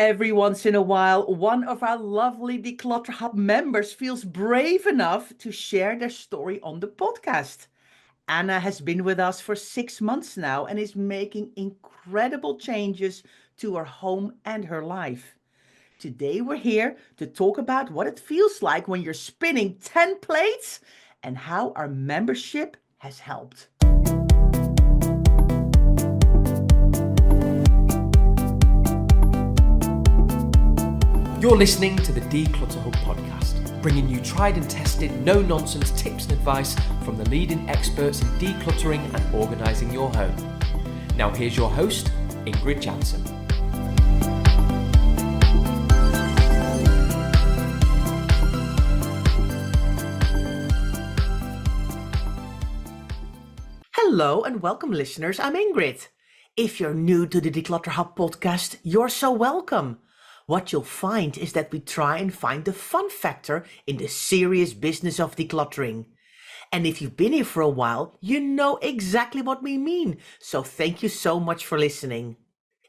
Every once in a while, one of our lovely Declutter Hub members feels brave enough to share their story on the podcast. Anna has been with us for 6 months now and is making incredible changes to her home and her life. Today, we're here to talk about what it feels like when you're spinning 10 plates and how our membership has helped. You're listening to the Declutter Hub podcast, bringing you tried and tested, no-nonsense tips and advice from the leading experts in decluttering and organising your home. Now here's your host, Ingrid Jansen. Hello and welcome, listeners. I'm Ingrid. If you're new to the Declutter Hub podcast, you're so welcome. What you'll find is that we try and find the fun factor in the serious business of decluttering. And if you've been here for a while, you know exactly what we mean. So thank you so much for listening.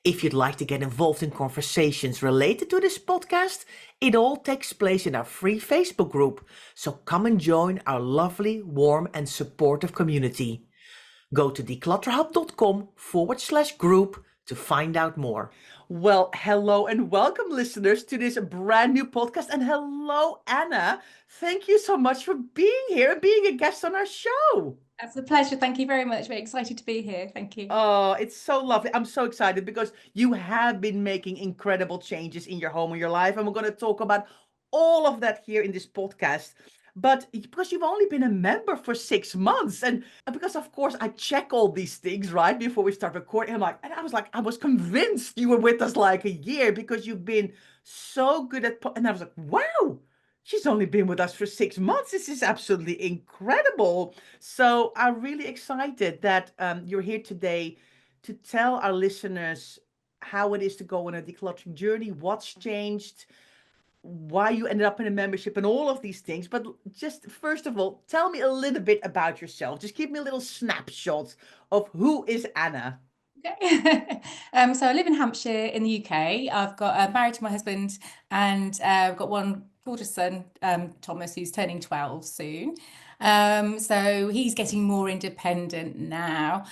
If you'd like to get involved in conversations related to this podcast, it all takes place in our free Facebook group. So come and join our lovely, warm and supportive community. Go to declutterhub.com/group to find out more. Well, hello and welcome, listeners, to this brand new podcast. And hello, Anna. Thank you so much for being here and being a guest on our show. That's a pleasure. Thank you very much. Very excited to be here. Thank you. Oh, it's so lovely. I'm so excited because you have been making incredible changes in your home and your life. And we're going to talk about all of that here in this podcast. But because you've only been a member for 6 months, and because of course I check all these things right before we start recording, I was convinced you were with us like a year because you've been so good at, and I was like, wow, she's only been with us for 6 months. This is absolutely incredible. So I'm really excited that you're here today to tell our listeners how it is to go on a decluttering journey, what's changed, why you ended up in a membership and all of these things. But just first of all, tell me a little bit about yourself. Just give me a little snapshot of who is Anna. Okay. So I live in Hampshire in the UK. I've got married to my husband, and I've got one gorgeous son, Thomas, who's turning 12 soon. So he's getting more independent now.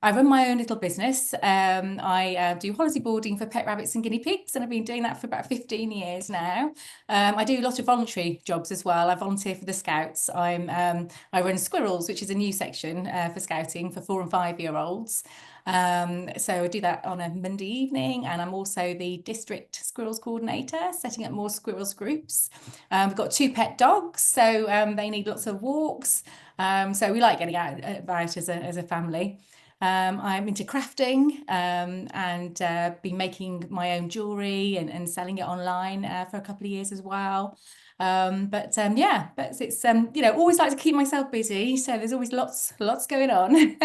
I run my own little business. I do holiday boarding for pet rabbits and guinea pigs, and I've been doing that for about 15 years now. I do a lot of voluntary jobs as well. I volunteer for the Scouts. I run Squirrels, which is a new section for Scouting for 4 and 5-year-olds. So I do that on a Monday evening, and I'm also the district squirrels coordinator, setting up more squirrels groups. We've got 2 pet dogs, so they need lots of walks. So we like getting out about as a family. I'm into crafting and been making my own jewelry and selling it online for a couple of years as well. But it's always like to keep myself busy, so there's always lots going on.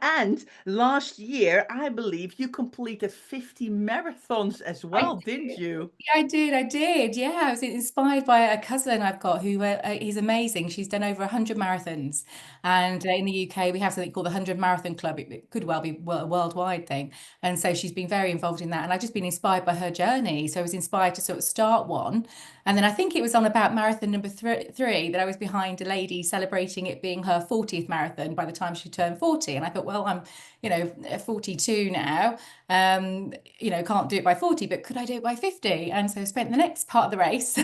And last year, I believe you completed 50 marathons as well, didn't you? I did. Yeah, I was inspired by a cousin I've got who is amazing. She's done over 100 marathons. And in the UK, we have something called the 100 Marathon Club. It could well be a worldwide thing. And so she's been very involved in that. And I've just been inspired by her journey. So I was inspired to sort of start one. And then I think it was on about marathon number three that I was behind a lady celebrating it being her 40th marathon by the time she turned 40. And I thought, well, I'm 42 now. Can't do it by 40, but could I do it by 50? And so I spent the next part of the race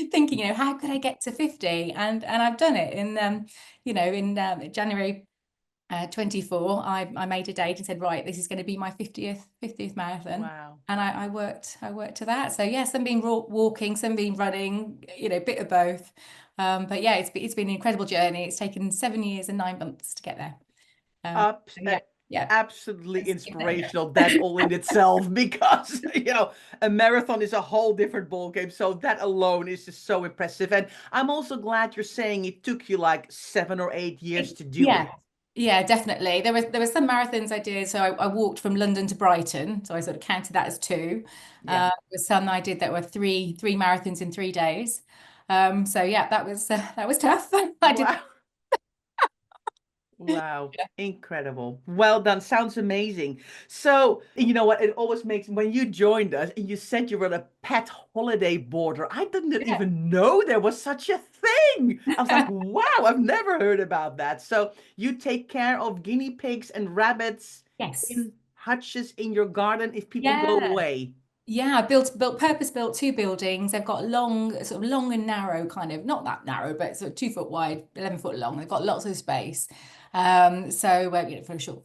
thinking, how could I get to 50? And I've done it in January 24. I made a date and said, right, this is going to be my 50th marathon. Wow. And I worked to that. So yeah, some been walking, some been running, a bit of both. But yeah, it's been an incredible journey. It's taken 7 years and 9 months to get there. Absolutely inspirational, that all in itself, because a marathon is a whole different ball game. So that alone is just so impressive. And I'm also glad you're saying it took you like 7 or 8 years to do it. Yeah, definitely. There were some marathons I did. So I walked from London to Brighton. So I sort of counted that as 2. There was some I did that were three marathons in 3 days. So yeah, that was tough. I did. Wow. Wow, incredible. Well done. Sounds amazing. So, you know what? It always makes when you joined us and you said you were a pet holiday boarder. I didn't Yeah. even know there was such a thing. I was like, wow, I've never heard about that. So, you take care of guinea pigs and rabbits Yes. in hutches in your garden if people go Yeah. away. Yeah, I built purpose-built two buildings. They've got long, sort of long and narrow, kind of not that narrow, but sort of 2 foot wide, 11 foot long. They've got lots of space. So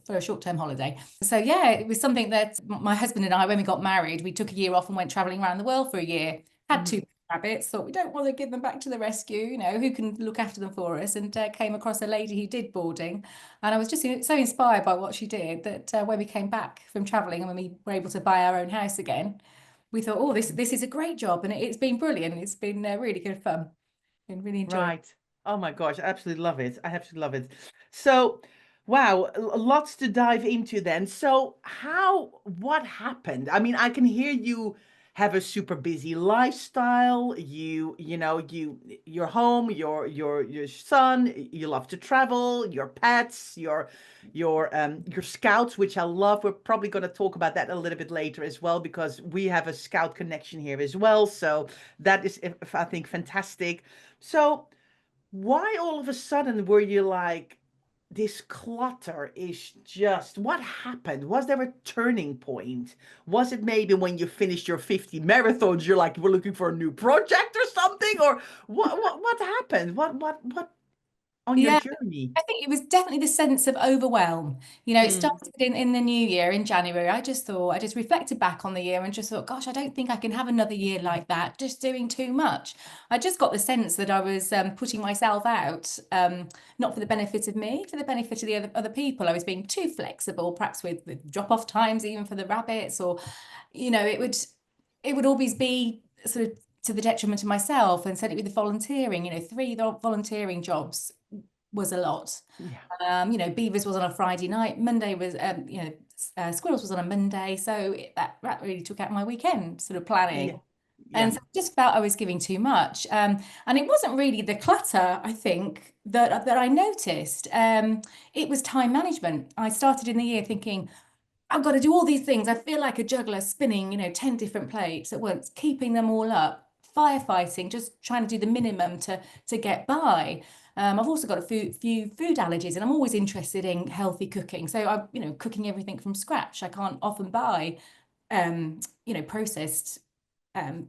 for a short-term holiday. So yeah, it was something that my husband and I, when we got married, we took a year off and went traveling around the world for a year. Had Mhm. two rabbits, thought we don't want to give them back to the rescue. Who can look after them for us? And came across a lady who did boarding, and I was just so inspired by what she did that when we came back from traveling and when we were able to buy our own house again, we thought, oh, this is a great job, and it's been brilliant. It's been really good fun. Been really enjoying. Right. Oh my gosh, I absolutely love it. I absolutely love it. So, wow, lots to dive into then. So, what happened? I mean, I can hear you have a super busy lifestyle. Your home, your son, you love to travel, your pets, your scouts, which I love. We're probably going to talk about that a little bit later as well because we have a scout connection here as well. So, that is, I think, fantastic. So, why all of a sudden were you like, this clutter is just, what happened? Was there a turning point? Was it maybe when you finished your 50 marathons, you're like, we're looking for a new project or something? Or what happened? What on your Yeah, journey? I think it was definitely the sense of overwhelm. It Mm, started in the new year in January. I just reflected back on the year and just thought, gosh, I don't think I can have another year like that, just doing too much. I just got the sense that I was putting myself out, not for the benefit of me, for the benefit of the other people. I was being too flexible, perhaps with drop-off times, even for the rabbits, or it would always be sort of to the detriment of myself. And certainly with the volunteering, three volunteering jobs was a lot. yeah, Beavers was on a Friday night. Monday was, Squirrels was on a Monday. So that really took out my weekend sort of yeah, planning. yeah, And so I just felt I was giving too much. And it wasn't really the clutter, I think, that I noticed. It was time management. I started in the year thinking, I've got to do all these things. I feel like a juggler spinning, 10 different plates at once, keeping them all up, firefighting, just trying to do the minimum to get by. I've also got a few food allergies, and I'm always interested in healthy cooking. So I'm, cooking everything from scratch. I can't often buy, processed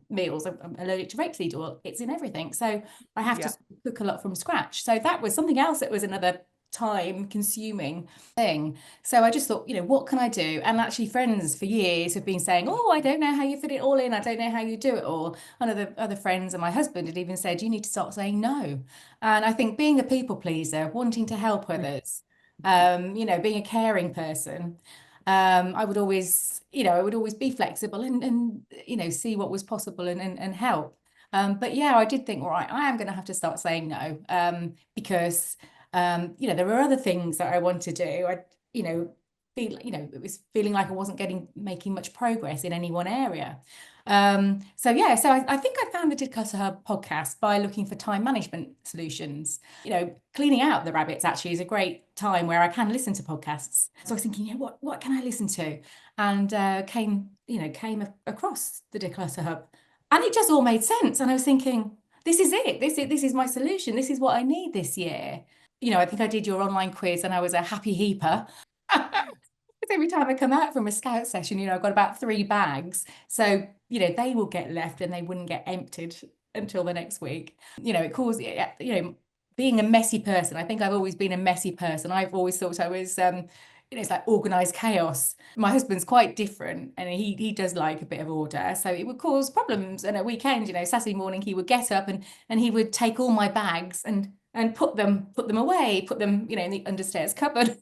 meals. I'm allergic to rapeseed oil. It's in everything. So I have to yeah. cook a lot from scratch. So that was something else that was another time consuming thing. So I just thought, what can I do? And actually friends for years have been saying, oh, I don't know how you fit it all in. I don't know how you do it all. And other friends and my husband had even said, you need to start saying no. And I think being a people pleaser, wanting to help others, being a caring person, I would always be flexible and see what was possible and help. But yeah, I did think, all right, I am going to have to start saying no, because there were other things that I want to do. You know, it was feeling like I wasn't making much progress in any one area. So I think I found the Declutter Hub podcast by looking for time management solutions. Cleaning out the rabbits actually is a great time where I can listen to podcasts. So I was thinking, what can I listen to? And came across the Declutter Hub, and it just all made sense. And I was thinking, this is it. This is my solution. This is what I need this year. I think I did your online quiz, and I was a happy heaper. Every time I come out from a scout session, I've got about 3 bags. So, they will get left and they wouldn't get emptied until the next week. It caused, being a messy person. I think I've always been a messy person. I've always thought I was, it's like organized chaos. My husband's quite different, and he does like a bit of order. So it would cause problems. And at weekend, Saturday morning, he would get up and he would take all my bags and put them away, put them, in the understairs cupboard.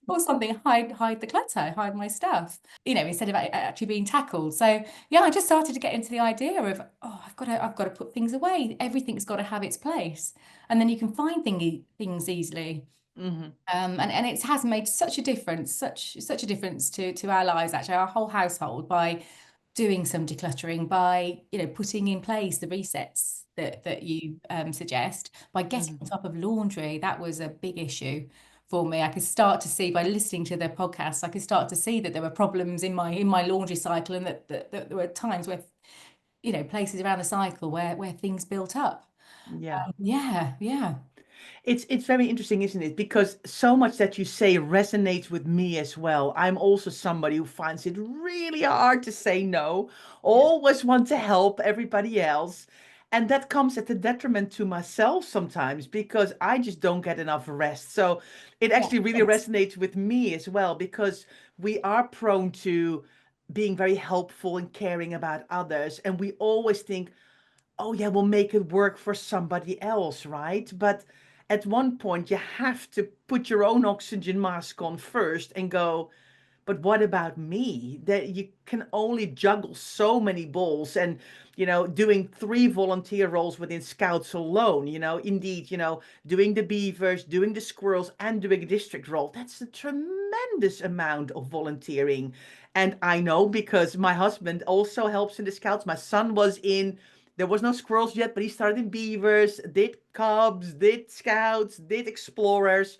Or something, hide the clutter, hide my stuff, instead of actually being tackled. So yeah, I just started to get into the idea of, oh, I've got to put things away. Everything's got to have its place, and then you can find things easily. Hmm. And it has made such a difference, such a difference to our lives, actually, our whole household, by doing some decluttering, by putting in place the resets that you suggest, by getting Hmm. on top of laundry. That was a big issue for me. I could start to see by listening to their podcast, I could start to see that there were problems in my laundry cycle, and that there were times where, places around the cycle where things built up. Yeah. Yeah, yeah. It's very interesting, isn't it? Because so much that you say resonates with me as well. I'm also somebody who finds it really hard to say no, always want to help everybody else. And that comes at the detriment to myself sometimes because I just don't get enough rest. So it Yeah, actually really yes. resonates with me as well because we are prone to being very helpful and caring about others. And we always think, oh yeah, we'll make it work for somebody else, right? But at one point, you have to put your own oxygen mask on first and go, but what about me? That you can only juggle so many balls and, doing 3 volunteer roles within Scouts alone, indeed, doing the beavers, doing the squirrels, and doing a district role. That's a tremendous amount of volunteering. And I know because my husband also helps in the Scouts. My son was in, there was no squirrels yet, but he started in beavers, did cubs, did Scouts, did explorers.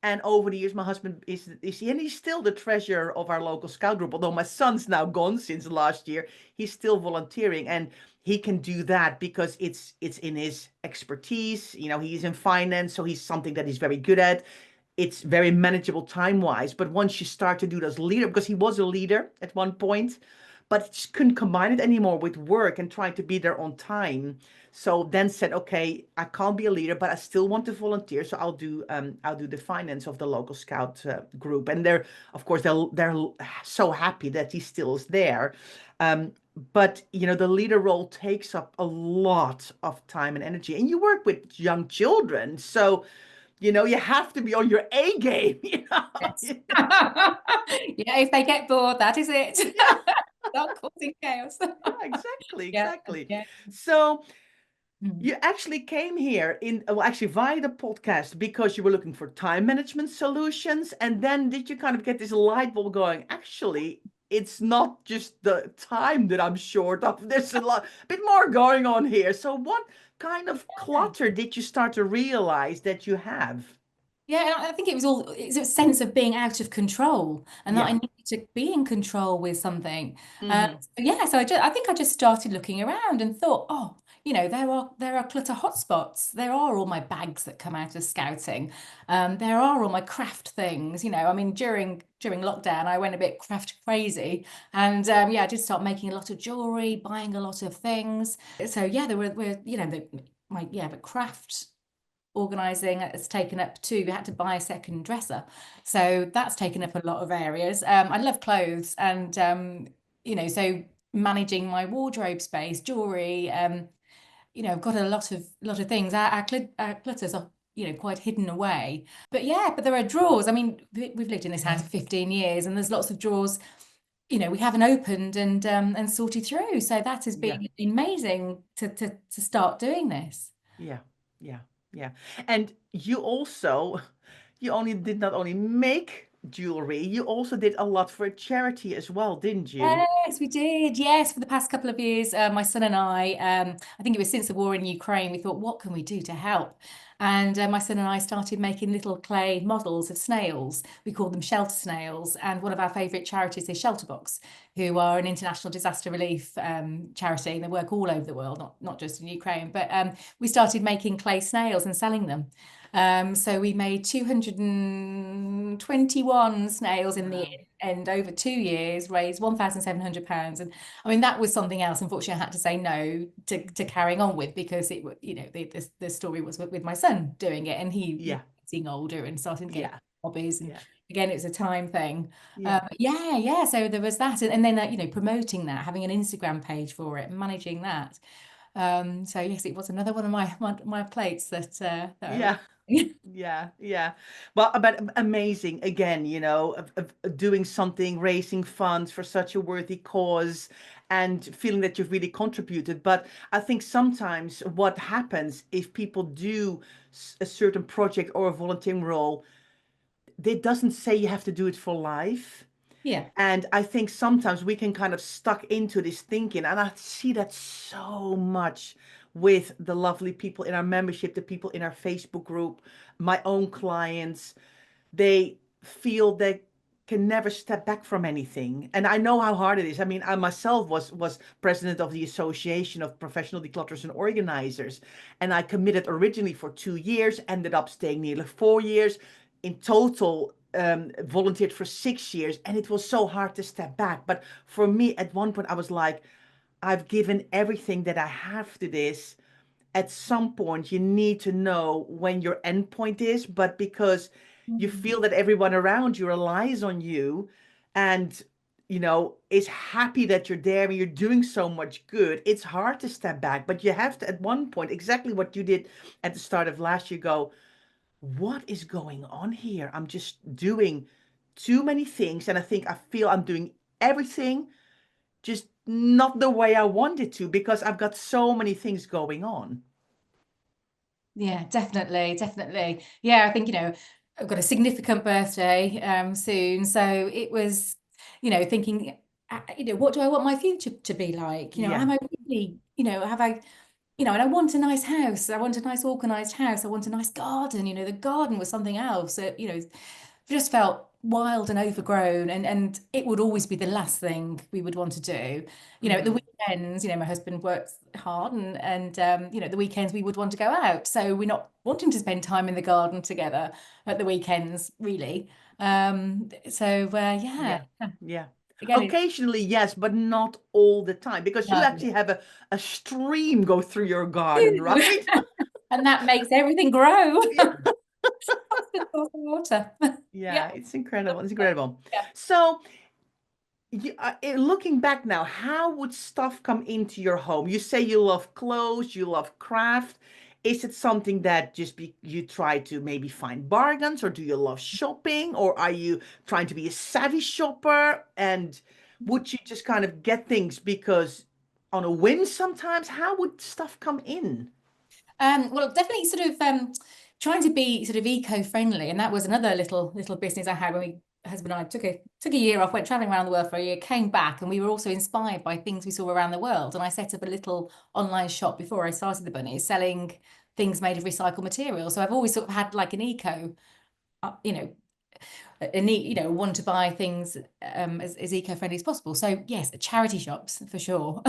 And over the years, my husband is and he's still the treasurer of our local scout group. Although my son's now gone since last year, he's still volunteering, and he can do that because it's in his expertise. He's in finance, so he's something that he's very good at. It's very manageable time wise. But once you start to do those leader, because he was a leader at one point, but he just couldn't combine it anymore with work and trying to be there on time. So then said, okay, I can't be a leader, but I still want to volunteer. So I'll do the finance of the local scout group. And they're, of course, they're so happy that he still is there. Um, but the leader role takes up a lot of time and energy, and you work with young children, so you have to be on your A game. Yes. Yeah, if they get bored, that is it. Yeah, Start causing chaos. yeah, exactly, Yeah, exactly. yeah. So Mm. you actually came here well, actually via the podcast because you were looking for time management solutions. And then did you kind of get this light bulb going? Actually, it's not just the time that I'm short of. There's a bit more going on here. So what kind of clutter did you start to realize that you have? Yeah, and I think it's a sense of being out of control, and that I Yeah. needed to be in control with something. Hmm. So I think I just started looking around and thought, oh, there are clutter hotspots. There are all my bags that come out of scouting. There are all my craft things. I mean, during lockdown, I went a bit craft crazy, and yeah, I did start making a lot of jewelry, buying a lot of things. So yeah, there were the craft organising has taken up too. We had to buy a second dresser, so that's taken up a lot of areas. I love clothes, and so managing my wardrobe space, jewelry. I've got a lot of things. Our clutters are quite hidden away, but yeah, but there are drawers. I mean, we've lived in this house for 15 years, and there's lots of drawers. We haven't opened and sorted through. So that has Yeah. been amazing to start doing this. Yeah, yeah, yeah. And you also, you only did not only make jewelry, you also did a lot for charity as well, didn't you? Yes, we did. Yes, for the past couple of years, my son and I think it was since the war in Ukraine, we thought, what can we do to help? And my son and I started making little clay models of snails. We call them shelter snails. And one of our favourite charities is Shelterbox, who are an international disaster relief charity. And they work all over the world, not just in Ukraine. But we started making clay snails and selling them. So we made 221 snails in the Wow. end over 2 years, raised £1,700. And I mean, that was something else. Unfortunately, I had to say no to carrying on with because the story was with my son doing it, and he Yeah, getting older and starting to get yeah, hobbies. And yeah, again, it was a time thing. yeah, Yeah. So there was that. And then, promoting that, having an Instagram page for it, managing that. So yes, it was another one of my plates that I yeah. Yeah, yeah. Well, but amazing again, of doing something, raising funds for such a worthy cause and feeling that you've really contributed. But I think sometimes what happens if people do a certain project or a volunteering role, it doesn't say you have to do it for life. yeah. And I think sometimes we can kind of stuck into this thinking, and I see that so much with the lovely people in our membership, the people in our Facebook group, my own clients. they feel they can never step back from anything. And I know how hard it is. I mean, I myself was president of the Association of Professional Declutterers and Organizers, and I committed originally for 2 years, ended up staying nearly 4 years. In total, volunteered for 6 years, and it was so hard to step back. But for me, at one point, I was like, I've given everything that I have to this. At some point you need to know when your end point is, but because you Mm. feel that everyone around you relies on you and is happy that you're there and you're doing so much good, it's hard to step back. But you have to, at one point, exactly what you did at the start of last year, go, what is going on here? I'm just doing too many things, and I feel I'm doing everything just not the way I wanted to, because I've got so many things going on. Yeah, definitely, definitely. Yeah, I think, I've got a significant birthday soon. So it was, thinking, what do I want my future to be like? Yeah. Am I really, have I, and I want a nice house. I want a nice organized house. I want a nice garden. The garden was something else. Just felt wild and overgrown, and it would always be the last thing we would want to do. At the Hmm. weekends, my husband works hard, and the weekends we would want to go out. So we're not wanting to spend time in the garden together at the weekends, really. Yeah, Yeah. Yeah. again, it's Occasionally, yes, but not all the time, because you no. actually have a stream go through your garden, right? And that makes everything grow. Yeah. Constant source of water. Yeah, Yeah, it's incredible. It's incredible. yeah. So, looking back now, how would stuff come into your home? You say you love clothes, you love craft. Is it something that you try to maybe find bargains, or do you love shopping, or are you trying to be a savvy shopper? And would you just kind of get things because on a whim sometimes? How would stuff come in? Well, definitely sort of trying to be sort of eco-friendly, and that was another little business I had when we husband and I took a year off, went traveling around the world for a year, came back, and we were also inspired by things we saw around the world. And I set up a little online shop before I started the bunnies, selling things made of recycled material. So I've always sort of had like an eco, you know, a need, want to buy things as eco-friendly as possible. So yes, charity shops for sure.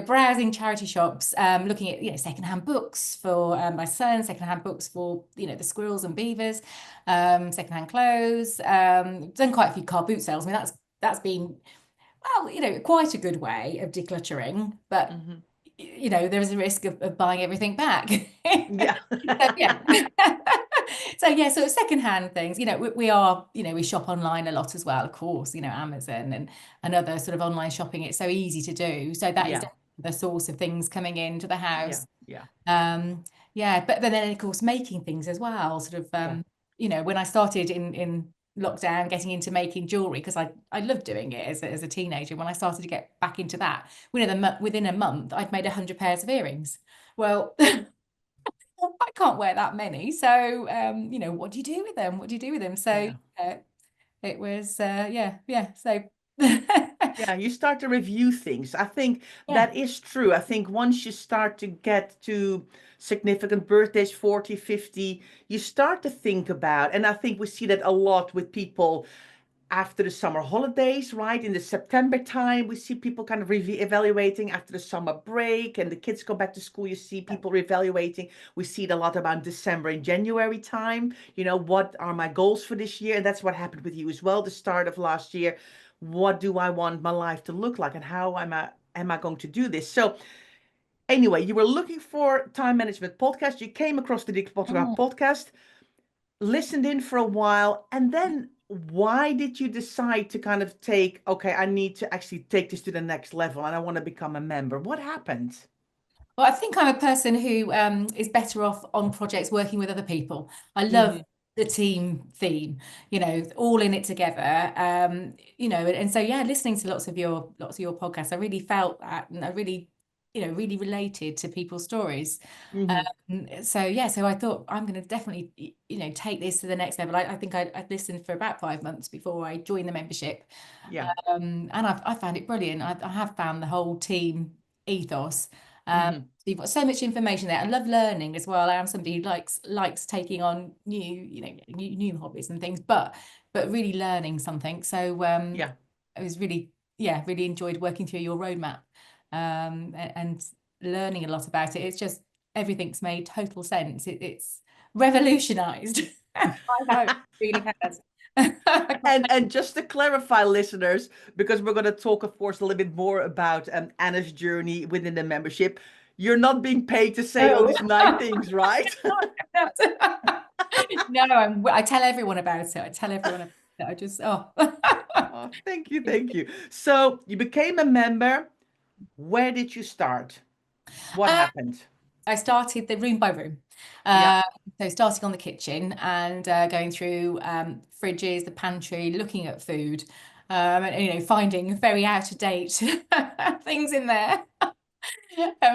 Browsing charity shops, looking at secondhand books for my son, secondhand books for the squirrels and beavers, secondhand clothes. Done quite a few car boot sales. I mean, that's been quite a good way of decluttering, but Hmm. there is a risk of buying everything back. Yeah. So yeah. So secondhand things, we are, we shop online a lot as well, of course, Amazon and other sort of online shopping. It's so easy to do. So that is Yeah. definitely the source of things coming into the Yeah. house. Yeah. Yeah, but then of course making things as well, sort of Yeah. when I started in lockdown getting into making jewelry, because I loved doing it as a teenager. When I started to get back into that, within a month I'd made 100 pairs of earrings. Well, I can't wear that many. So, what do you do with them? What do you do with them? So, Yeah. it was, yeah. So, Yeah, you start to review things. I think yeah. that is true. I think once you start to get to significant birthdays, 40, 50, you start to think about, and I think we see that a lot with people after the summer holidays, right? In the September time, we see people kind of evaluating after the summer break and the kids go back to school. You see people reevaluating. We see it a lot about December and January time. What are my goals for this year? And that's what happened with you as well. The start of last year. What do I want my life to look like, and how am I going to do this? So anyway, you were looking for time management podcast. You came across the Declutter Mm. podcast, listened in for a while, and then why did you decide to kind of okay, I need to actually take this to the next level and I want to become a member? What happened? Well, I think I'm a person who is better off on projects working with other people. I love Hmm. the team theme, all in it together. And so yeah, listening to lots of your podcasts, I really felt that, and I really, really related to people's stories. Hmm. So yeah, so I thought I'm going to definitely, take this to the next level. I think I'd listened for about 5 months before I joined the membership. Yeah. And I found it brilliant. I have found the whole team ethos Hmm. So you've got so much information there. I love learning as well. I am somebody who likes taking on new hobbies and things, but really learning something. So Yeah. I was really, yeah, really enjoyed working through your roadmap, and learning a lot about it. It's just everything's made total sense. It's revolutionized. I hope it really has. And just to clarify, listeners, because we're going to talk, of course, a little bit more about Anna's journey within the membership. You're not being paid to say all No. these nice things, right? No, I tell everyone about it. I tell everyone about it. I just, oh. Oh, thank you, thank you. So you became a member. Where did you start? What Uh, happened? I started the room by room. Yeah. So starting on the kitchen and going through fridges, the pantry, looking at food, and finding very out of date things in there.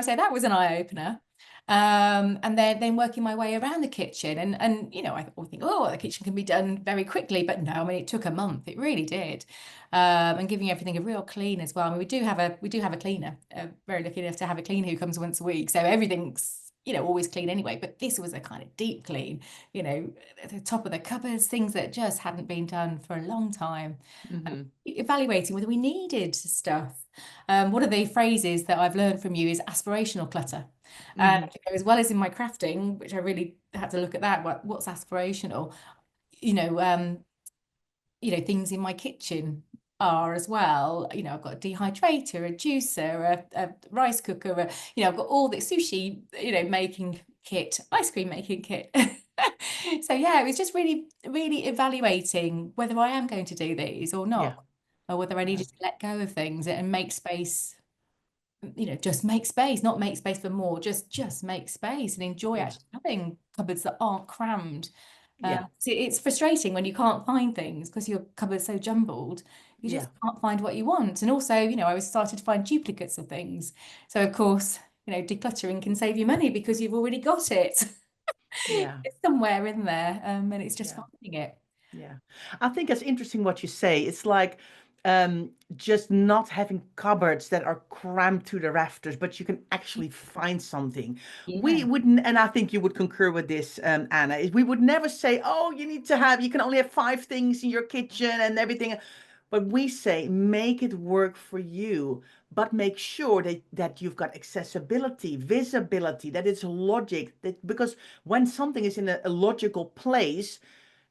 So that was an eye opener. And then working my way around the kitchen, and I always think, oh, the kitchen can be done very quickly, but no, I mean it took a month. It really did. And giving everything a real clean as well. I mean, we do have a cleaner. Very lucky enough to have a cleaner who comes once a week, so everything's always clean anyway. But this was a kind of deep clean, at the top of the cupboards, things that just hadn't been done for a long time. Hmm. Evaluating whether we needed stuff. One of the phrases that I've learned from you is aspirational clutter. Hmm. As well as in my crafting, which I really had to look at that, what's aspirational? You know, um, things in my kitchen are as well. I've got a dehydrator, a juicer, a rice cooker, I've got all the sushi, making kit, ice cream making kit. So yeah, it was just really, really evaluating whether I am going to do these or Yeah. not, or whether I Yeah. needed to let go of things and make space, just make space, not make space for more, just make space and enjoy Yeah. actually having cupboards that aren't crammed. Yeah. It's frustrating when you can't find things because your cupboard's so jumbled. You Yeah. just can't find what you want. And also, I was started to find duplicates of things. So of course, decluttering can save you money because you've already got it. Yeah. It's somewhere in there, and it's just Yeah. finding it. Yeah. I think it's interesting what you say. It's like just not having cupboards that are crammed to the rafters, but you can actually find something. We Yeah. wouldn't, and I think you would concur with this, Anna, is we would never say, oh, you can only have 5 things in your kitchen and everything. But we say, make it work for you, but make sure that you've got accessibility, visibility, that it's logic, that because when something is in a logical place,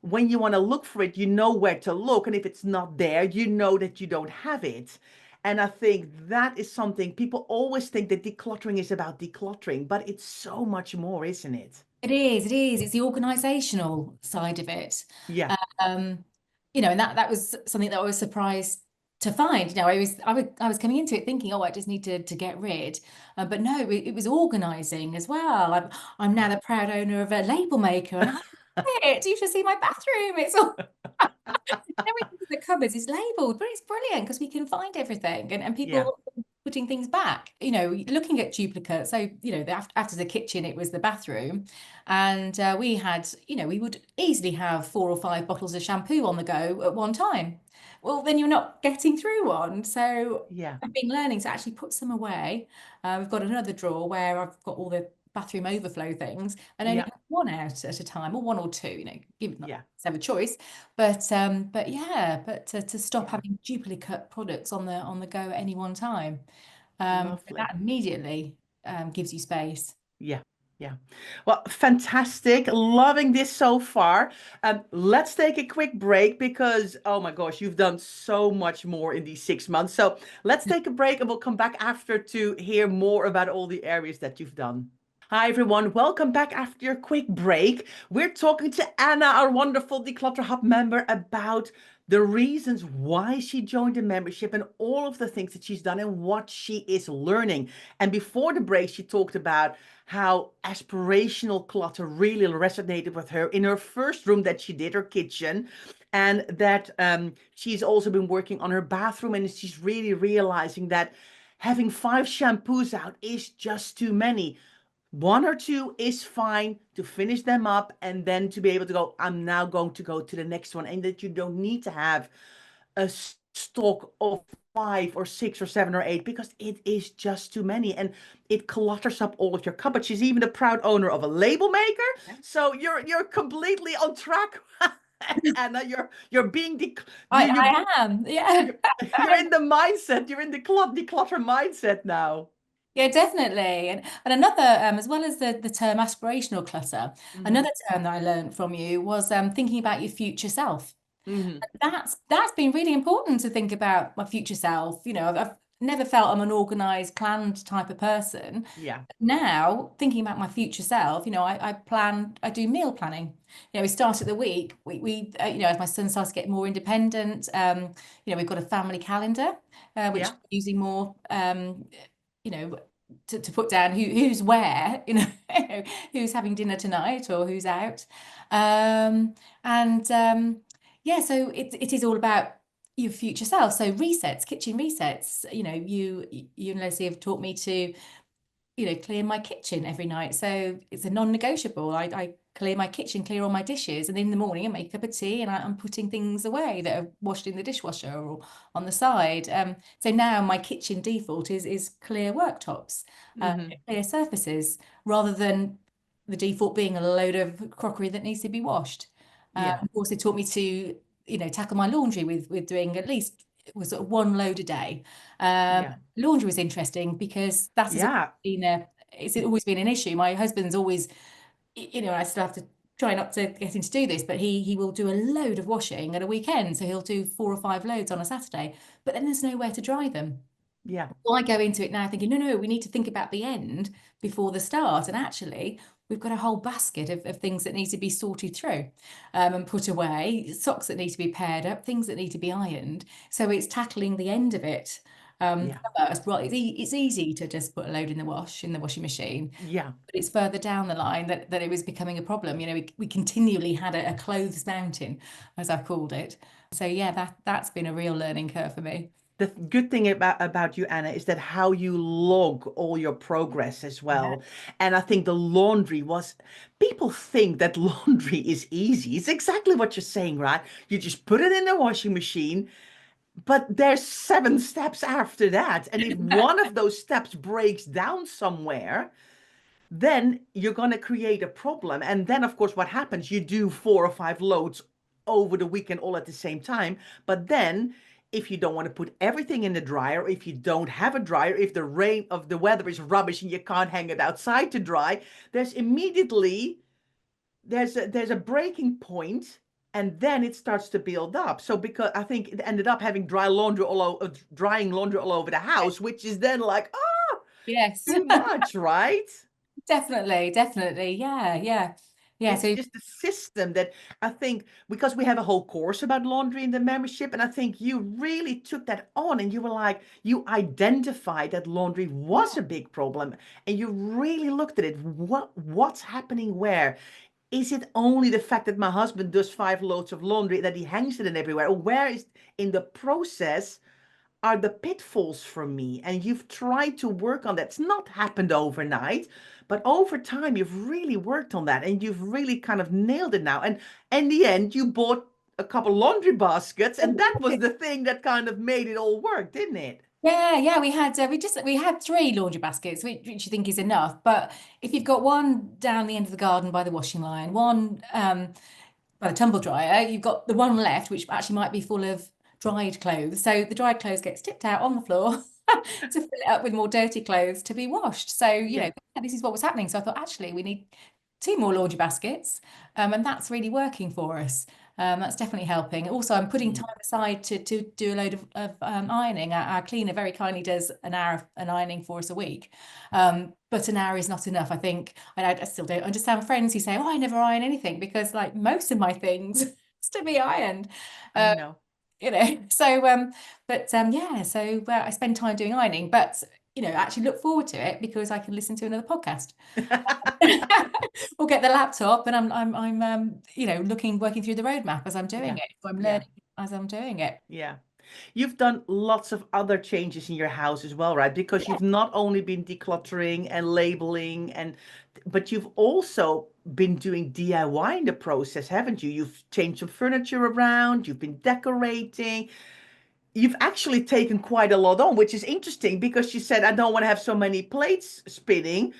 when you want to look for it, you know where to look. And if it's not there, you know that you don't have it. And I think that is something people always think that decluttering is about decluttering, but it's so much more, isn't it? It is, it is. It's the organizational side of it. Yeah. Um, and that was something that I was surprised to find. I was coming into it thinking, oh, I just need to get rid. But no, it was organizing as well. I'm now the proud owner of a label maker, and I love it. You should see my bathroom. It's all everything in the cupboards is labeled, but it's brilliant because we can find everything, and Yeah. people putting things back, looking at duplicates. So, after the kitchen, it was the bathroom. And we had, we would easily have 4 or 5 bottles of shampoo on the go at one time. Well, then you're not getting through one. So Yeah. I've been learning to actually put some away. We've got another drawer where I've got all the bathroom overflow things and only Yeah. have one out at a time, or one or two, give Yeah. have a choice. But yeah, to stop Yeah. having duplicate products on the go at any one time. So Lovely. that immediately gives you space. Yeah. Yeah. Well, fantastic. Loving this so far. Let's take a quick break because, oh my gosh, you've done so much more in these 6 months. So let's take a break and we'll come back after to hear more about all the areas that you've done. Hi everyone, welcome back after your quick break. We're talking to Anna, our wonderful Declutter Hub member, about the reasons why she joined the membership and all of the things that she's done and what she is learning. And before the break, she talked about how aspirational clutter really resonated with her in her first room that she did, her kitchen, and that she's also been working on her bathroom, and she's really realizing that having 5 shampoos out is just too many. 1 or 2 is fine to finish them up and then to be able to go, I'm now going to go to the next one. And that you don't need to have a stock of 5 or 6 or 7 or 8 because it is just too many and it clutters up all of your cupboards. She's even a proud owner of a label maker, so you're completely on track. And you're being I am, yeah. you're, you're in the mindset. You're in the declutter mindset now. Yeah, definitely. And another, as well as the term aspirational clutter, Hmm. another term that I learned from you was thinking about your future self. Hmm. That's been really important to think about my future self. I've never felt I'm an organized, planned type of person. Yeah, Now, thinking about my future self, I do meal planning. We start at the week. As my son starts to get more independent, we've got a family calendar, which yeah, I'm using more, you know, to put down who's where, who's having dinner tonight or who's out. And yeah, so it is all about your future self. So resets, kitchen resets, you and Leslie have taught me to clear my kitchen every night. So it's a non-negotiable. I clear my kitchen, clear all my dishes, and in the morning I make a cup of tea and I'm putting things away that are washed in the dishwasher or on the side. So now my kitchen default is clear worktops, hmm, clear surfaces, rather than the default being a load of crockery that needs to be washed. yeah, Of course, it taught me to, tackle my laundry with doing at least it was sort of one load a day. Um, yeah, Laundry was interesting because that has yeah, been it's always been an issue. My husband's always, I still have to try not to get him to do this, but he will do a load of washing at a weekend. So he'll do 4 or 5 loads on a Saturday, but then there's nowhere to dry them. yeah, Well, I go into it now thinking, no, we need to think about the end before the start. And actually, we've got a whole basket of things that need to be sorted through and put away, socks that need to be paired up, things that need to be ironed. So it's tackling the end of it yeah, first. Well, it's easy to just put a load in the washing machine. yeah. But it's further down the line that it was becoming a problem. We continually had a clothes mountain, as I've called it. So yeah, that's been a real learning curve for me. The good thing about you, Anna, is that how you log all your progress as Yeah. well. And I think the laundry was, people think that laundry is easy. It's exactly what you're saying, right? You just put it in the washing machine, but there's 7 steps after that. And if one of those steps breaks down somewhere, then you're going to create a problem. And then, of course, what happens? You do 4 or 5 loads over the weekend all at the same time. But then, if you don't want to put everything in the dryer, if you don't have a dryer, if the weather is rubbish and you can't hang it outside to dry, there's immediately there's a breaking point, and then it starts to build up. So because I think it ended up having drying laundry all over the house, which is then like, oh, Yes. too much, right? Definitely, definitely. Yeah, yeah. Yeah, It's so just the system that I think, because we have a whole course about laundry in the membership, and I think you really took that on and you were like, you identified that laundry was a big problem and you really looked at it. What's happening where? Is it only the fact that my husband does 5 loads of laundry that he hangs it in everywhere? Or where is in the process are the pitfalls for me? And you've tried to work on that. It's not happened overnight, but over time you've really worked on that and you've really kind of nailed it now. And in the end, you bought a couple laundry baskets, and that was the thing that kind of made it all work, didn't it? yeah, yeah, we had 3 laundry baskets, which you think is enough. But if you've got one down the end of the garden by the washing line, one by the tumble dryer, you've got the one left, which actually might be full of dried clothes. So the dried clothes get tipped out on the floor to fill it up with more dirty clothes to be washed. So, Yeah. this is what was happening. So I thought, actually, we need 2 more laundry baskets. And that's really working for us. That's definitely helping. Also, I'm putting Mm. time aside to do a load of ironing. Our cleaner very kindly does an hour of an ironing for us a week. But an hour is not enough, I think. And I still don't understand friends who say, oh, I never iron anything, because like most of my things has to be ironed. I Uh, know. so yeah, so I spend time doing ironing, but actually look forward to it because I can listen to another podcast or get the laptop and I'm working through the roadmap as I'm doing Yeah. it. So I'm Yeah. learning as I'm doing it. Yeah. You've done lots of other changes in your house as well, right? Because Yeah. you've not only been decluttering and labeling but you've also been doing DIY in the process, haven't you? You've changed some furniture around, you've been decorating. you've actually taken quite a lot on, which is interesting because you said, I don't want to have so many plates spinning.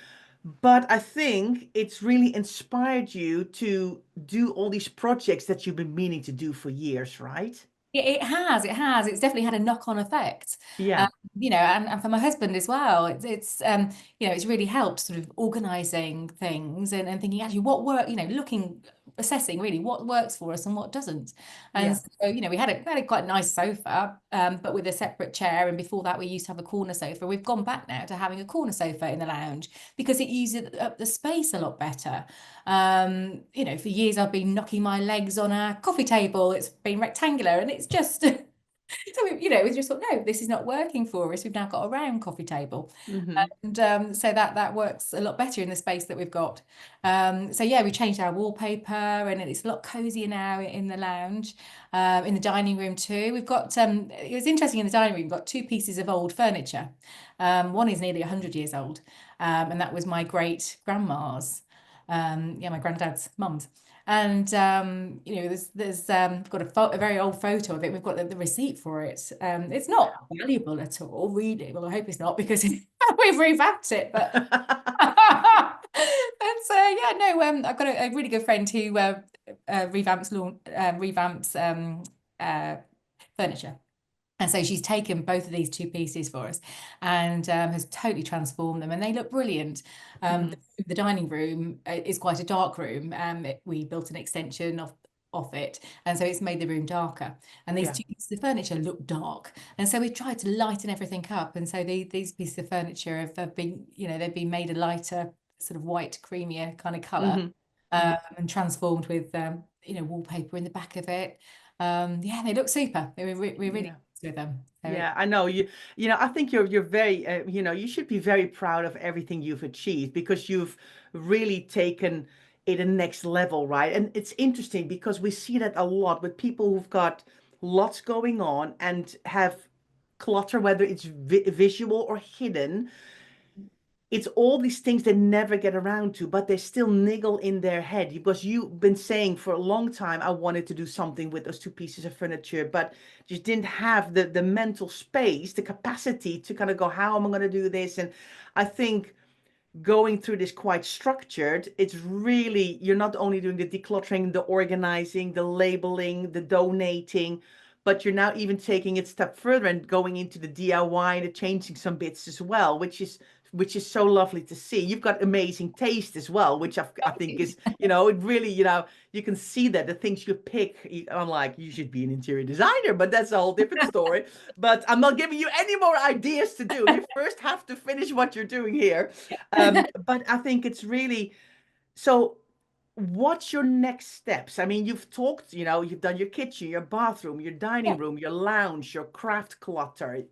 But I think it's really inspired you to do all these projects that you've been meaning to do for years, right? Yeah, it has. It has. It's definitely had a knock-on effect. Um, Yeah. and for my husband as well. It's really helped sort of organizing things and thinking actually what work, assessing really what works for us and what doesn't. And Yeah. so, we had a quite nice sofa, but with a separate chair. And before that, we used to have a corner sofa. We've gone back now to having a corner sofa in the lounge because it uses up the space a lot better. For years I've been knocking my legs on a coffee table. It's been rectangular and it's just we just thought, no, this is not working for us. We've now got a round coffee table. Hmm. And so that works a lot better in the space that we've got. So yeah, we changed our wallpaper and it's a lot cozier now in the lounge. In the dining room too. We've got it was interesting in the dining room, we've got two pieces of old furniture. One is nearly 100 years old, and that was my great grandma's. My granddad's mum's. And there's got a very old photo of it. We've got the receipt for it. It's not Wow. valuable at all, really. Well, I hope it's not because we've revamped it. But I've got a really good friend who revamps furniture. And so she's taken both of these two pieces for us and has totally transformed them, and they look brilliant. Mhm. The dining room is quite a dark room. We built an extension of it, and so it's made the room darker. And these Yeah. two pieces of furniture look dark, and so we tried to lighten everything up. And so these pieces of furniture have been, they've been made a lighter, sort of white, creamier kind of colour, Hmm. Hmm. and transformed with wallpaper in the back of it. Yeah, they look super. We're really Yeah. pleased with them. So Yeah, I know you. I think you're very. You should be very proud of everything you've achieved because you've really taken it a next level, right? And it's interesting because we see that a lot with people who've got lots going on and have clutter, whether it's visual or hidden. It's all these things they never get around to, but they still niggle in their head because you've been saying for a long time, I wanted to do something with those two pieces of furniture, but just didn't have the mental space, the capacity to kind of go, how am I going to do this? And I think going through this quite structured, it's really, you're not only doing the decluttering, the organizing, the labeling, the donating, but you're now even taking it a step further and going into the DIY and the changing some bits as well, which is so lovely to see. You've got amazing taste as well, which I think is, it really, you can see that the things you pick, I'm like, you should be an interior designer, but that's a whole different story. But I'm not giving you any more ideas to do. You first have to finish what you're doing here. But I think it's really so. What's your next steps? I mean, you've talked, you've done your kitchen, your bathroom, your yeah. dining room, your lounge, your craft clutter,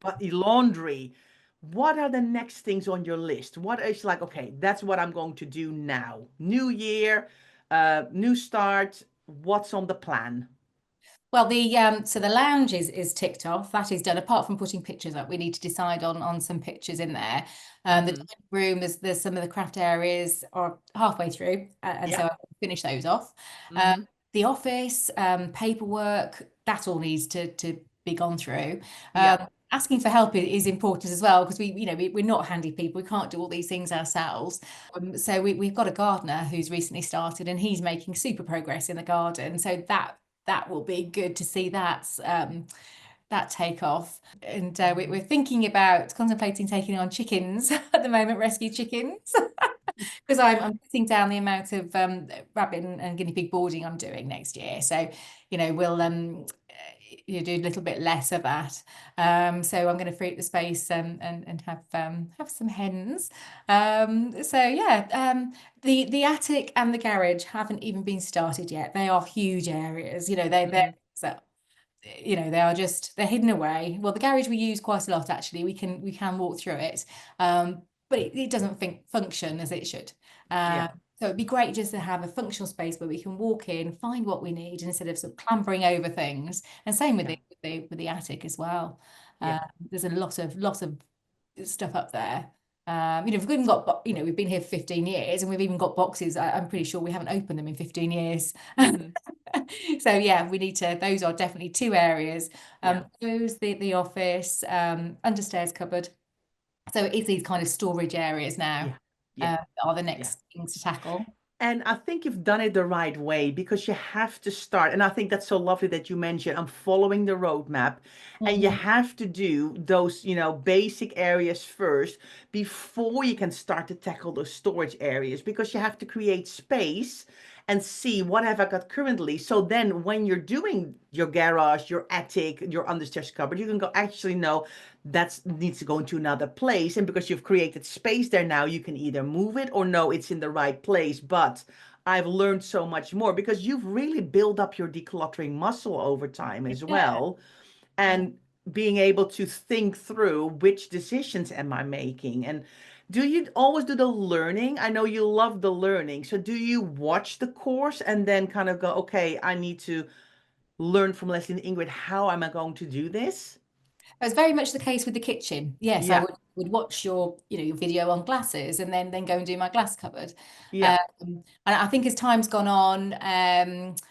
but your laundry. What are the next things on your list? What is like, okay, that's what I'm going to do now. New year, new start. What's on the plan? Well, the lounge is ticked off. That is done. Apart from putting pictures up, we need to decide on some pictures in there. The Hmm. dining room, there's some of the craft areas are halfway through, and so Yeah. I'll finish those off. Um, Hmm. the office, paperwork, that all needs to be gone through. Yeah. Asking for help is important as well because we're not handy people. We can't do all these things ourselves. So we've got a gardener who's recently started, and he's making super progress in the garden. So that will be good to see that take off. And Hmm. we're thinking about contemplating taking on chickens at the moment, rescue chickens, because I'm cutting down the amount of rabbit and guinea pig boarding I'm doing next year. So, we'll do a little bit less of that. So I'm going to free up the space and have some hens. So yeah, the attic and the garage haven't even been started yet. They are huge areas. Hmm. So, they're hidden away. Well, the garage we use quite a lot actually. We can walk through it, but it doesn't function as it should. Yeah. So it'd be great just to have a functional space where we can walk in, find what we need instead of sort of clambering over things. And same with Yeah. the attic as well. Uh, Yeah. there's a lot of stuff up there. We've even got, we've been here for 15 years and we've even got boxes. I'm pretty sure we haven't opened them in 15 years. Hmm. So yeah, we need to, those are definitely two areas. Yeah. Those, the office, understairs cupboard. So it's these kind of storage areas now, Yeah. Yeah. are the Yeah. next things to tackle. And I think you've done it the right way because you have to start. And I think that's so lovely that you mentioned I'm following the roadmap. And you Mhm. have to do those, basic areas first before you can start to tackle those storage areas because you have to create space and see what have I got currently. So then when you're doing your garage, your attic, your understairs cupboard, you can go actually no, that needs to go into another place. And because you've created space there now, you can either move it or no, it's in the right place. But I've learned so much more because you've really built up your decluttering muscle over time as Yeah. well. And being able to think through which decisions am I making? And do you always do the learning? I know you love the learning. So do you watch the course and then kind of go, okay, I need to learn from Leslie and Ingrid, how am I going to do this? It's very much the case with the kitchen. Yes, I Yeah. would watch your, your video on glasses and then go and do my glass cupboard. Yeah. And I think as time's gone on,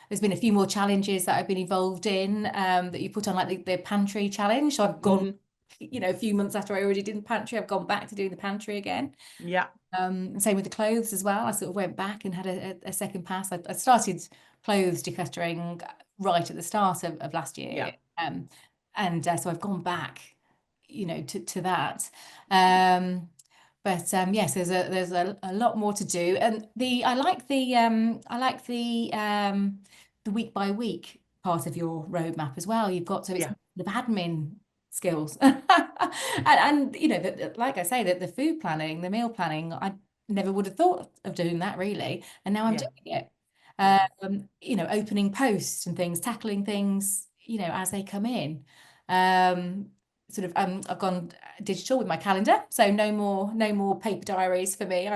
there's been a few more challenges that I've been involved in, that you put on, like the pantry challenge. So I've gone, Hmm. a few months after I already did the pantry, I've gone back to doing the pantry again. Yeah. Same with the clothes as well. I sort of went back and had a second pass. I started clothes decluttering right at the start of last year. Yeah. And so I've gone back, to that. But yes, there's a lot more to do. And I like the week by week part of your roadmap as well. You've got, so it's Yeah. the admin skills. And like I say, that the food planning, the meal planning, I never would have thought of doing that really, and now I'm Yeah. doing it. Yeah. Opening posts and things, tackling things, as they come in. um I've gone digital with my calendar, so no more paper diaries for me.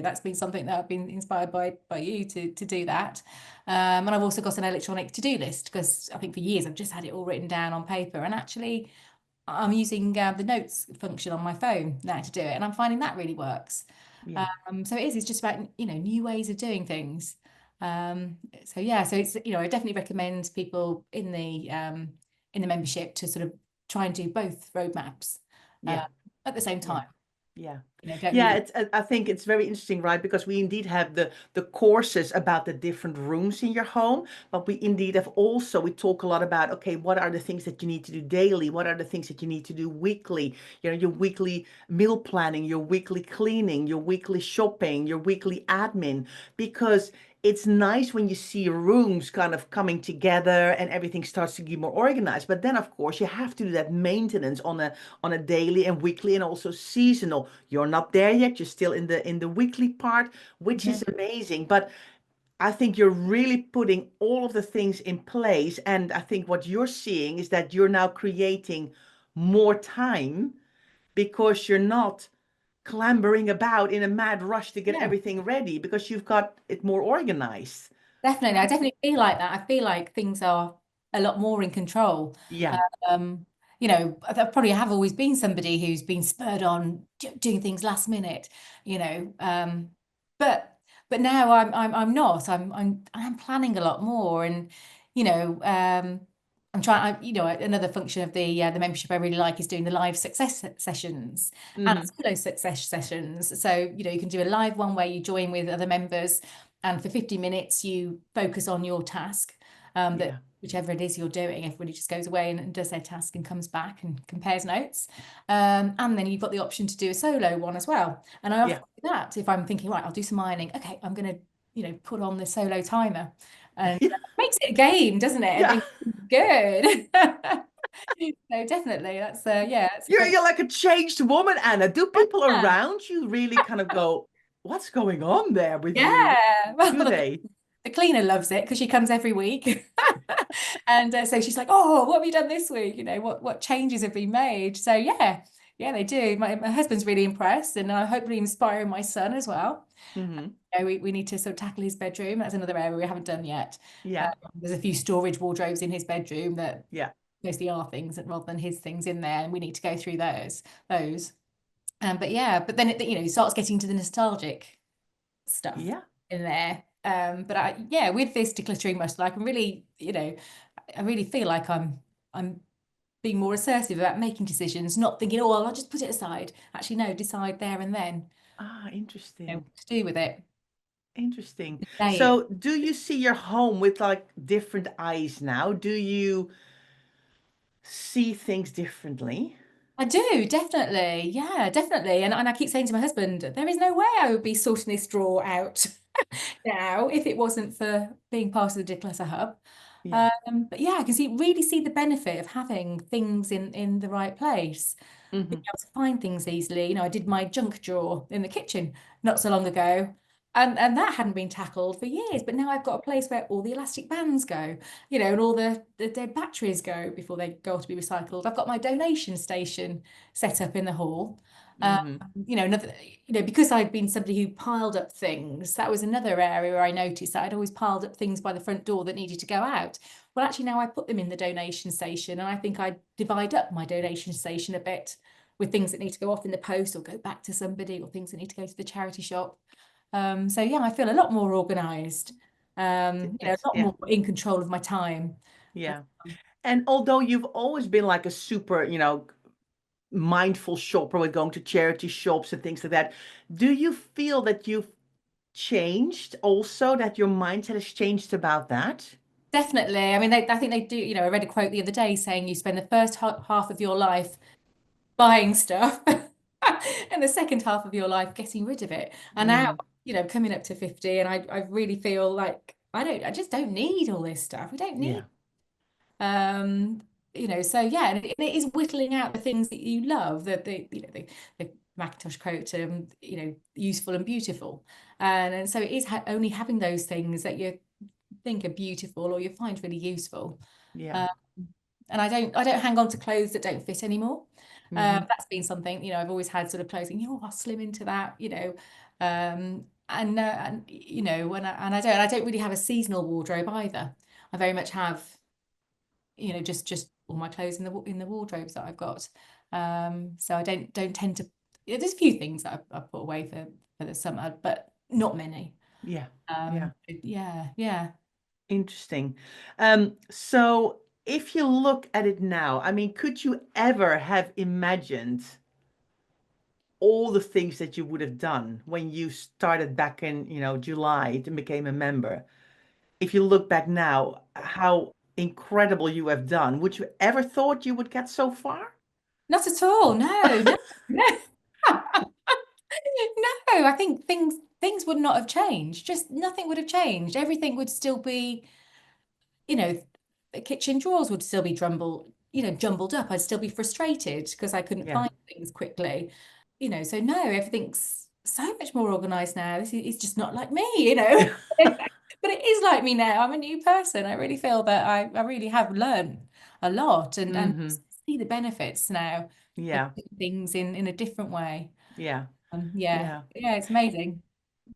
That's been something that I've been inspired by you to do that. And I've also got an electronic to-do list because I think for years I've just had it all written down on paper, and actually I'm using the notes function on my phone now to do it, and I'm finding that really works. Yeah. So it's just about new ways of doing things. So yeah, so it's I definitely recommend people in the membership to sort of try and do both roadmaps uh, Yeah. at the same Yeah. time. Yeah. Don't Yeah, leave. it's I think it's very interesting, right? Because we indeed have the courses about the different rooms in your home, but we indeed have also we talk a lot about okay, what are the things that you need to do daily? What are the things that you need to do weekly? Your weekly meal planning, your weekly cleaning, your weekly shopping, your weekly admin, because it's nice when you see rooms kind of coming together and everything starts to get more organized. But then of course you have to do that maintenance on a daily and weekly and also seasonal. You're not there yet. You're still in the weekly part, which is Mhm. amazing. But I think you're really putting all of the things in place. And I think what you're seeing is that you're now creating more time because you're not clambering about in a mad rush to get Yeah. everything ready because you've got it more organized. Definitely. I That's definitely feel like that. I feel like things are a lot more in control. yeah, Um, I probably have always been somebody who's been spurred on doing things last minute, you know. But now I'm not. I'm planning a lot more, and you know, I'm trying. Another function of the membership I really like is doing the live success sessions and hmm, solo success sessions. So you can do a live one where you join with other members, and for 50 minutes you focus on your task, that yeah, whichever it is you're doing, everybody just goes away and does their task and comes back and compares notes. And then you've got the option to do a solo one as well, and I often yeah, do that if I'm thinking, right, I'll do some ironing, okay, I'm gonna put on the solo timer, and yeah, makes it a game, doesn't it? It yeah. makes it good. So definitely that's yeah, it's a great. You're like a changed woman, Anna. Do people Yeah. around you really kind of go, what's going on there with you? Yeah. Well, Do they? the cleaner loves it because she comes every week. And so she's like, oh, what have you done this week? What changes have been made? So yeah, they do. My husband's really impressed, and I hopefully inspiring my son as well. Hmm. We need to sort of tackle his bedroom. That's another area we haven't done yet. Yeah, There's a few storage wardrobes in his bedroom that yeah, mostly are things rather than his things in there, and we need to go through those. But yeah, but then it starts getting to the nostalgic stuff yeah. in there. But yeah, with this decluttering muscle, I can really, I really feel like I'm being more assertive about making decisions, not thinking, oh, well, I'll just put it aside. Actually, no, decide there and then, Ah, interesting. what to do with it. Interesting. Say it. So, do you see your home with like different eyes now? Do you see things differently? I do, definitely. Yeah, definitely. And I keep saying to my husband, there is no way I would be sorting this drawer out now if it wasn't for being part of the Declutter Hub. Yeah. But yeah, I can really see the benefit of having things in the right place, being Hmm. able to find things easily. I did my junk drawer in the kitchen not so long ago, and that hadn't been tackled for years. But now I've got a place where all the elastic bands go, and all the dead batteries go before they go off to be recycled. I've got my donation station set up in the hall. Um, Hmm. another, because I'd been somebody who piled up things, that was another area where I noticed that I'd always piled up things by the front door that needed to go out. Well, actually, now I put them in the donation station, and I think I divide up my donation station a bit with things that need to go off in the post or go back to somebody, or things that need to go to the charity shop. So yeah, I feel a lot more organised, a That's lot yeah. more in control of my time. Yeah. And although you've always been like a super, mindful shopper with going to charity shops and things like that, do you feel that you've changed also, that your mindset has changed about that? Definitely. I mean, I think they do. I read a quote the other day saying you spend the first half of your life buying stuff and the second half of your life getting rid of it. And now, Mm, coming up to 50, and I really feel like I just don't need all this stuff. We don't need yeah. Um, so yeah, and it is whittling out the things that you love, the Macintosh quote, useful and beautiful. And so it is only having those things that you think are beautiful or you find really useful. Yeah. Um, and I don't hang on to clothes that don't fit anymore. Hmm. That's been something, I've always had sort of clothing, I'll slim into that, and I don't really have a seasonal wardrobe either. I very much have just all my clothes in the wardrobes that I've got. So I don't tend to. There's a few things that I've put away for the summer, but not many. Yeah. Yeah. Yeah, yeah. Interesting. So if you look at it now, I mean, could you ever have imagined all the things that you would have done when you started back in, July and became a member? If you look back now, how incredible you have done. Would you ever thought you would get so far? Not at all. No, no, no. No, I think things would not have changed. Just nothing would have changed. Everything would still be, you know, the kitchen drawers would still be jumbled up. I'd still be frustrated because I couldn't Yeah. find things quickly. So no, everything's so much more organized now. It's just not like me. But it is like me now. I'm a new person. I really feel that I really have learned a lot and Hmm. see the benefits now of Yeah. doing things in a different way. Yeah. Yeah, Yeah. yeah, it's amazing.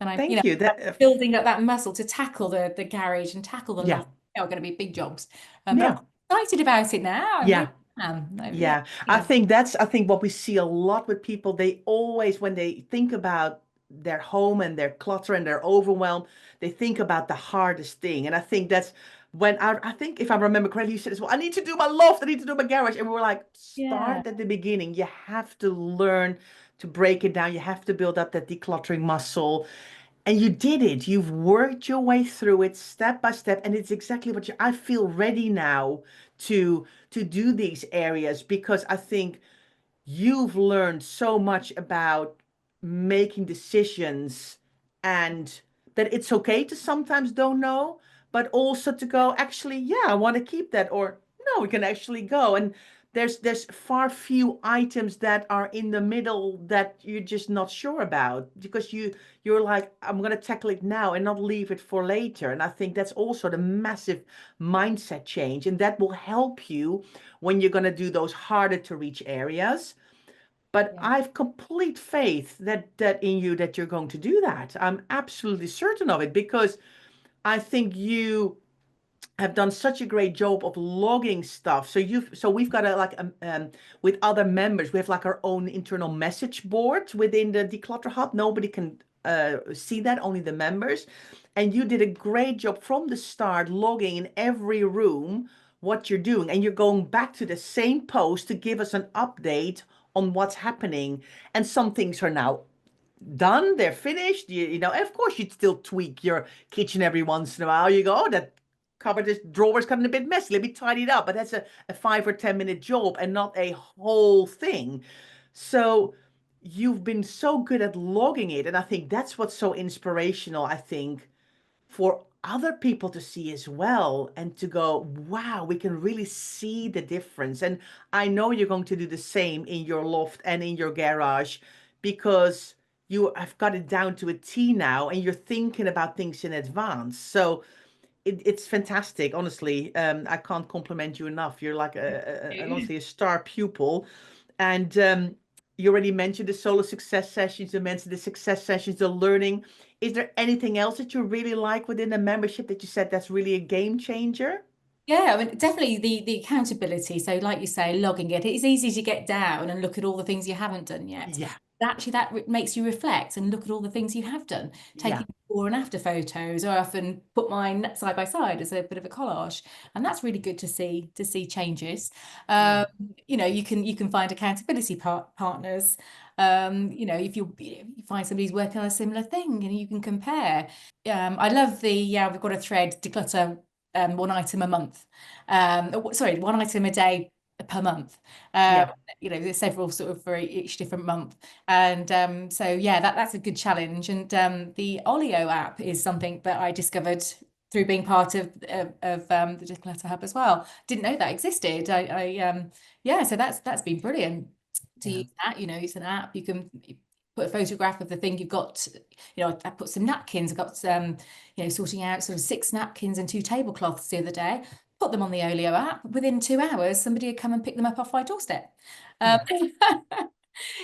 And Thank you. I'm That building up that muscle to tackle the garage and tackle the yeah. loft. They are going to be big jobs. But I'm Yeah. quite excited about it now. I Yeah. really am. Yeah, Yeah, yeah, I think what we see a lot with people, they always, when they think about their home and their clutter and their overwhelm, they think about the hardest thing. And I think that's when I think if I remember correctly, you said as well, I need to do my loft, I need to do my garage. And we were like, yeah, start at the beginning. You have to learn to break it down. You have to build up that decluttering muscle. And you did it. You've worked your way through it step by step, and it's exactly what I feel ready now to do these areas because I think you've learned so much about making decisions and that it's okay to sometimes don't know, but also to go, actually, yeah, I want to keep that, or no, we can actually go. And there's far few items that are in the middle that you're just not sure about because you're like, I'm gonna tackle it now and not leave it for later. And I think that's also the massive mindset change, and that will help you when you're gonna do those harder to reach areas. But yeah, I've complete faith that in you that you're going to do that. I'm absolutely certain of it because I think you have done such a great job of logging stuff. So we've got with other members, we have like our own internal message board within the Declutter Hub. Nobody can see that, only the members. And you did a great job from the start, logging in every room what you're doing. And you're going back to the same post to give us an update on what's happening. And some things are now done, they're finished. Of course, you'd still tweak your kitchen every once in a while. You go, oh, that cupboard, this drawer's gotten a bit messy. Let me tidy it up. But that's a 5 or 10 minute job and not a whole thing. So you've been so good at logging it. And I think that's what's so inspirational, I think, for other people to see as well and to go, wow, we can really see the difference. And I know you're going to do the same in your loft and in your garage because you have got it down to a T now and you're thinking about things in advance. So it's fantastic, honestly. I can't compliment you enough. You're like honestly a star pupil. And you already mentioned the solo success sessions, you mentioned the success sessions, the learning. Is there anything else that you really like within the membership that you said that's really a game changer? Yeah, I mean, definitely the accountability. So, like you say, logging it. It's easy to get down and look at all the things you haven't done yet. Yeah, But actually, that makes you reflect and look at all the things you have done. yeah, Taking before and after photos, or I often put mine side by side as a bit of a collage, and that's really good to see changes. yeah, You can find accountability partners. If you find somebody's working on a similar thing, and you can compare. I love we've got a thread, declutter, one item a month. Sorry, one item a day per month. Um, yeah, there's several sort of for each different month. And so yeah, that's a good challenge. And the Olio app is something that I discovered through being part of the Declutter Hub as well. Didn't know that existed. Yeah, so that's been brilliant to yeah, use that. It's an app. You can put a photograph of the thing you've got. I put some napkins. I got some, sorting out sort of 6 napkins and 2 tablecloths the other day. Put them on the Olio app. Within 2 hours, somebody would come and pick them up off my doorstep. Um, yeah,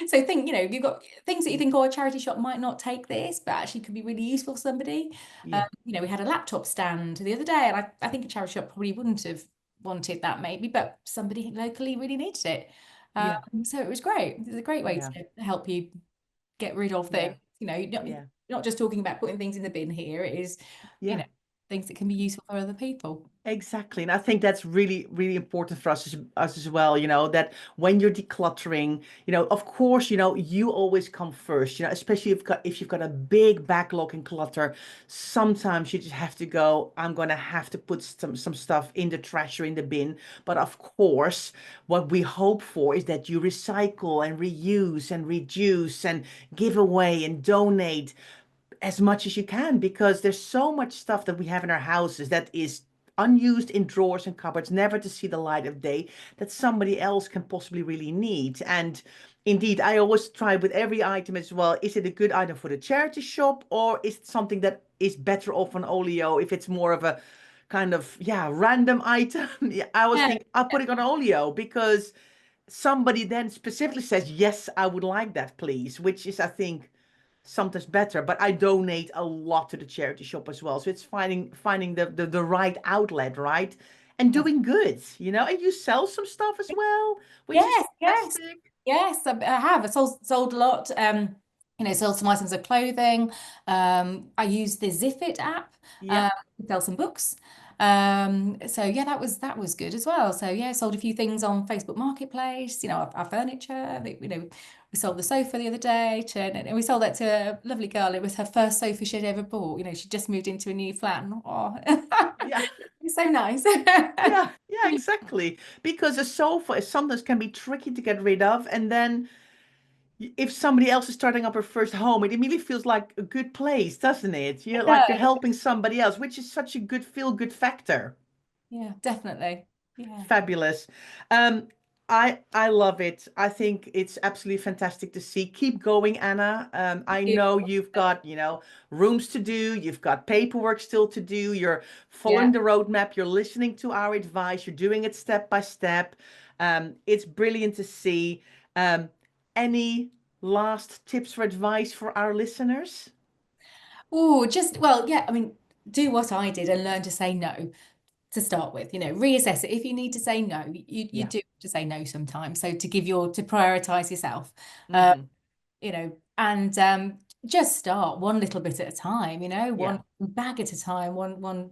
so you've got things that you think, oh, a charity shop might not take this, but actually could be really useful for somebody. yeah, We had a laptop stand the other day, and I think a charity shop probably wouldn't have wanted that maybe, but somebody locally really needed it. yeah, So it was great. It was a great way yeah, to help you get rid of yeah, things. You're yeah, not just talking about putting things in the bin here. It is, you yeah. know, things that can be useful for other people. Exactly. And I think that's really, really important for us as well, that when you're decluttering, of course, you always come first, especially if you've got a big backlog in clutter, sometimes you just have to go, I'm gonna have to put some stuff in the trash or in the bin. But of course, what we hope for is that you recycle and reuse and reduce and give away and donate as much as you can, because there's so much stuff that we have in our houses that is unused in drawers and cupboards, never to see the light of day, that somebody else can possibly really need. And indeed, I always try with every item as well, is it a good item for the charity shop, or is it something that is better off on Olio if it's more of a kind of, yeah, random item? Yeah, I always Yeah, think I'll put it on Olio because somebody then specifically says, yes, I would like that, please, which is, I think, sometimes better. But I donate a lot to the charity shop as well, so it's finding the right outlet, right, and yeah. doing good, and you sell some stuff as well, which is Yes, yes, fantastic. yes. I have. I sold a lot. Sold some items of clothing. I used the Zifit app Yeah, to sell some books. So yeah, that was good as well. So yeah, sold a few things on Facebook Marketplace. Our furniture. We sold the sofa the other day and we sold that to a lovely girl. It was her first sofa she'd ever bought. She just moved into a new flat. And, oh, yeah, it's so nice. yeah, yeah, exactly, because a sofa is sometimes can be tricky to get rid of, and then if somebody else is starting up her first home, it immediately feels like a good place, doesn't it? You're like you're helping somebody else, which is such a good feel good factor. Yeah, definitely. Yeah. Fabulous. Um, I love it. I think it's absolutely fantastic to see. Keep going, Anna. I know you've got, rooms to do, you've got paperwork still to do, you're Yeah. following the roadmap, you're listening to our advice, you're doing it step by step. It's brilliant to see. Um, any last tips or advice for our listeners? Oh, well, yeah, I mean, do what I did and learn to say no to start with. Reassess it. If you need to say no, you Yeah. do have to say no sometimes. So to prioritize yourself. Uh, Hmm. and Just start one little bit at a time, Yeah. one bag at a time, one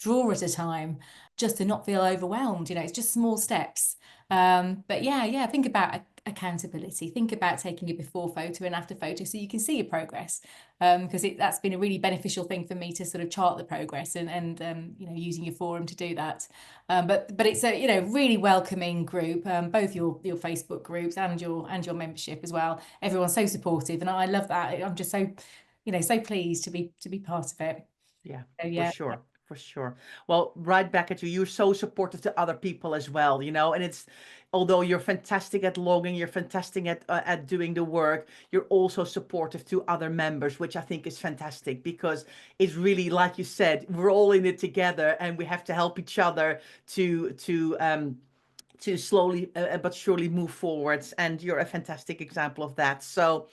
drawer at a time, just to not feel overwhelmed. It's just small steps. But yeah, think about accountability. Think about taking a before photo and after photo so you can see your progress. Because that's been a really beneficial thing for me to sort of chart the progress and using your forum to do that. But it's a really welcoming group, both your Facebook groups and your membership as well. Everyone's so supportive, and I love that. I'm just so pleased to be part of it. Yeah, So for yeah. sure. For sure. Well, right back at you. You're so supportive to other people as well, and it's although you're fantastic at logging, you're fantastic at doing the work, you're also supportive to other members, which I think is fantastic because it's really like you said, we're all in it together and we have to help each other to slowly but surely move forwards. And you're a fantastic example of that. So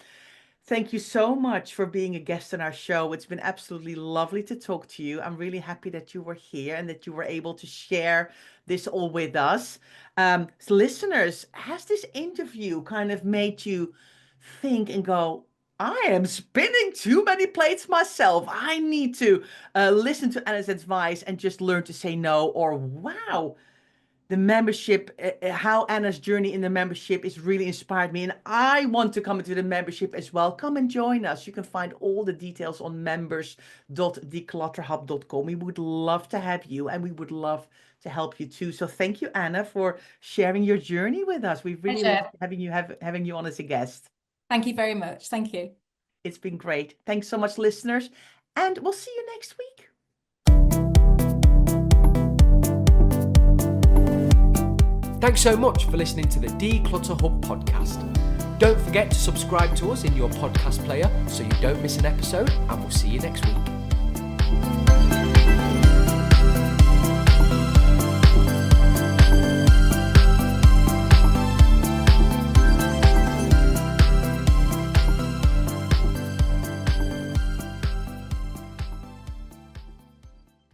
thank you so much for being a guest on our show. It's been absolutely lovely to talk to you. I'm really happy that you were here and that you were able to share this all with us. So listeners, has this interview kind of made you think and go, I am spinning too many plates myself. I need to listen to Anna's advice and just learn to say no. Or, wow, the membership, how Anna's journey in the membership is really inspired me. And I want to come into the membership as well. Come and join us. You can find all the details on members.declutterhub.com. We would love to have you and we would love to help you too. So thank you, Anna, for sharing your journey with us. We've really Pleasure. loved having you on as a guest. Thank you very much. Thank you. It's been great. Thanks so much, listeners. And we'll see you next week. Thanks so much for listening to the Declutter Hub podcast. Don't forget to subscribe to us in your podcast player so you don't miss an episode, and we'll see you next week.